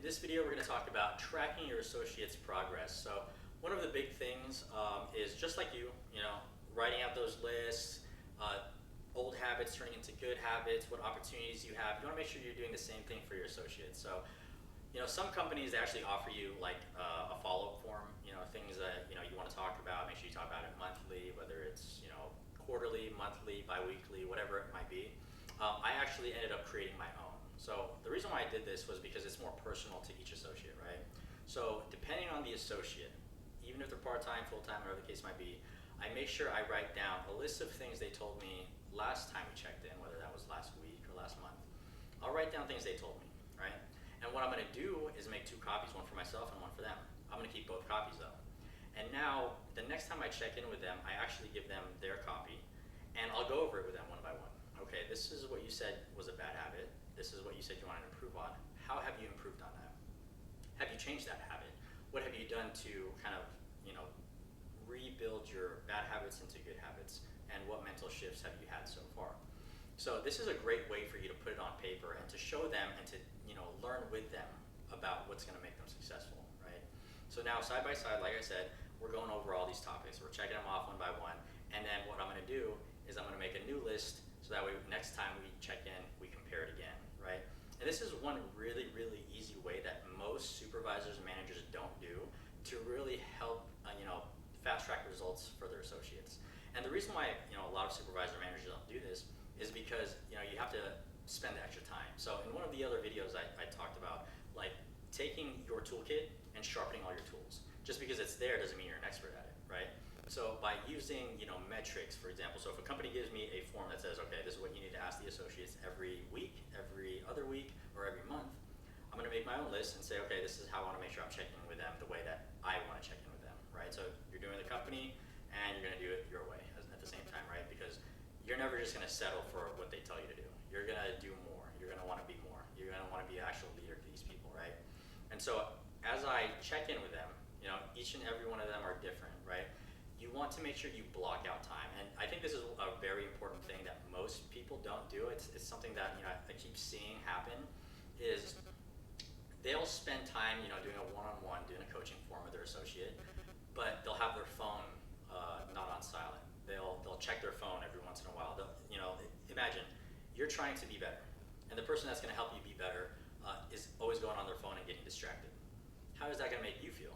In this video, we're going to talk about tracking your associates' progress. So one of the big things is just like writing out those lists, old habits turning into good habits, what opportunities you have. You want to make sure you're doing the same thing for your associates. So, some companies actually offer you like a follow-up form, things that, you want to talk about. Make sure you talk about it monthly, whether it's, quarterly, monthly, bi-weekly, whatever it might be. I actually ended up creating my own. So the reason why I did this was because it's more personal to each associate, right? So depending on the associate, even if they're part-time, full-time, whatever the case might be, I make sure I write down a list of things they told me last time we checked in, whether that was last week or last month. I'll write down things they told me, right? And what I'm gonna do is make 2 copies, one for myself and one for them. I'm gonna keep both copies though. And now, the next time I check in with them, I actually give them their copy, and I'll go over it with them one by one. Okay, this is what you said was a bad habit. This is what you said you wanted to improve on. How have you improved on that? Have you changed that habit? What have you done to kind of, rebuild your bad habits into good habits? And what mental shifts have you had so far? So this is a great way for you to put it on paper and to show them and to, learn with them about what's gonna make them successful, right? So now side by side, like I said, we're going over all these topics. We're checking them off one by one. And then what I'm gonna do is I'm gonna make a new list so that way next time we check in, we compare it again, right? And this is one really, really easy way that most supervisors and managers don't do to really help, fast track results for their associates. And the reason why, a lot of supervisor managers don't do this is because, you have to spend the extra time. So in one of the other videos I talked about, like taking your toolkit and sharpening all your tools. Just because it's there doesn't mean you're an expert at it, right? So by using, metrics, for example, so if a company gives me a form that says, okay, this is what you need to ask the associates every week, every other week, or every month, I'm gonna make my own list and say, okay, this is how I wanna make sure I'm checking with them the way that I wanna check in with them, right? So you're doing the company and you're gonna do it your way at the same time, right? Because you're never just gonna settle for what they tell you to do. You're gonna do more. You're gonna wanna be more. You're gonna wanna be an actual leader to these people, right? And so as I check in with them, each and every one of them are different, right? You want to make sure you block out time. And I think this is a very important thing that most people don't do. It's something that, I keep seeing happen is they'll spend time, doing a one-on-one, doing a coaching form with their associate, but they'll have their phone not on silent. They'll check their phone every once in a while. Imagine you're trying to be better, and the person that's gonna help you be better is always going on their phone and getting distracted. How is that gonna make you feel?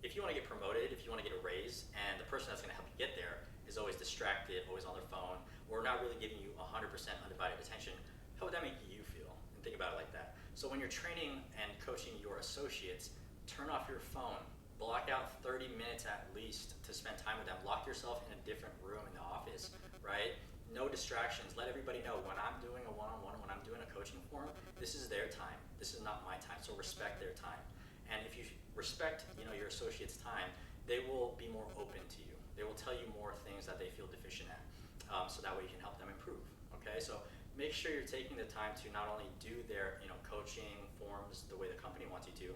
If you wanna get promoted, if you wanna get a raise, and the person that's gonna help you get there is always distracted, always on their phone, or not really giving you 100% undivided attention, how would that make you feel? And think about it like that. So when you're training and coaching your associates, turn off your phone, block out 30 minutes at least to spend time with them, lock yourself in a different room in the office, right? No distractions. Let everybody know when I'm doing a one-on-one, when I'm doing a coaching forum, this is their time. This is not my time, so respect their time. And if you respect, your associates' time, they will be more open to you. They will tell you more things that they feel deficient at, so that way you can help them improve. Okay, so make sure you're taking the time to not only do their, coaching forms the way the company wants you to,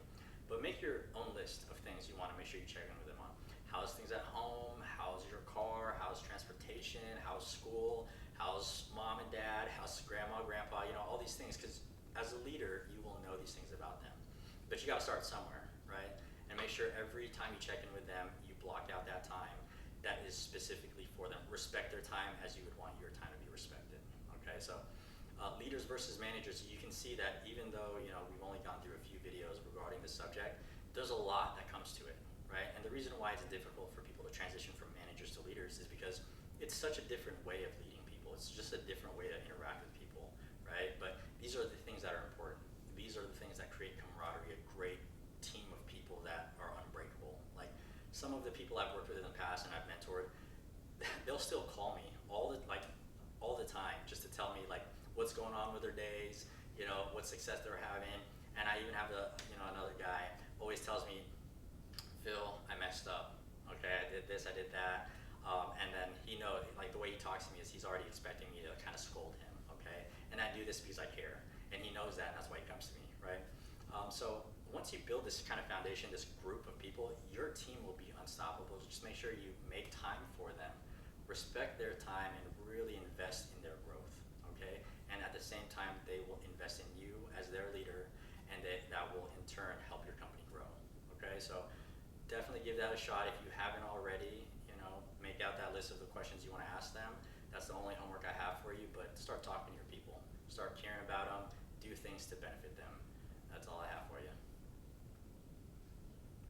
but make your own list of things you want to make sure you check in with them on. How's things at home? How's your car? How's transportation? How's school? How's mom and dad? How's grandma, grandpa? All these things, because as a leader, you will know these things about them. But you got to start somewhere, right? And make sure every time you check in with them, you block out that time that is specifically for them. Respect their time as you would want your time to be respected, okay? So leaders versus managers, you can see that even though, we've only gone through a few videos regarding this subject, there's a lot that comes to it, right? And the reason why it's difficult for people to transition from managers to leaders is because it's such a different way of leading people. It's just a different way to interact with people, right? But these are the things that are important. These are the things that create camaraderie, a great team of people that are unbreakable. Like some of the people I've worked with in the past and I've mentored, they'll still call me all the time just to tell me like what's going on with their days, what success they're having. And I even have another guy always tells me, Phil, I messed up. Okay, I did this, I did that. And then he knows, like the way he talks to me is he's already expecting me to kind of scold him, okay? And I do this because I care. And he knows that, and that's why he comes to me, right? So once you build this kind of foundation, this group of people, your team will be unstoppable. Just make sure you make time for them, respect their time, and really invest in their growth, okay? And at the same time, they will invest in you as their leader, and that will in turn definitely give that a shot if you haven't already. Make out that list of the questions you want to ask them. That's the only homework I have for you, but start talking to your people. Start caring about them. Do things to benefit them. That's all I have.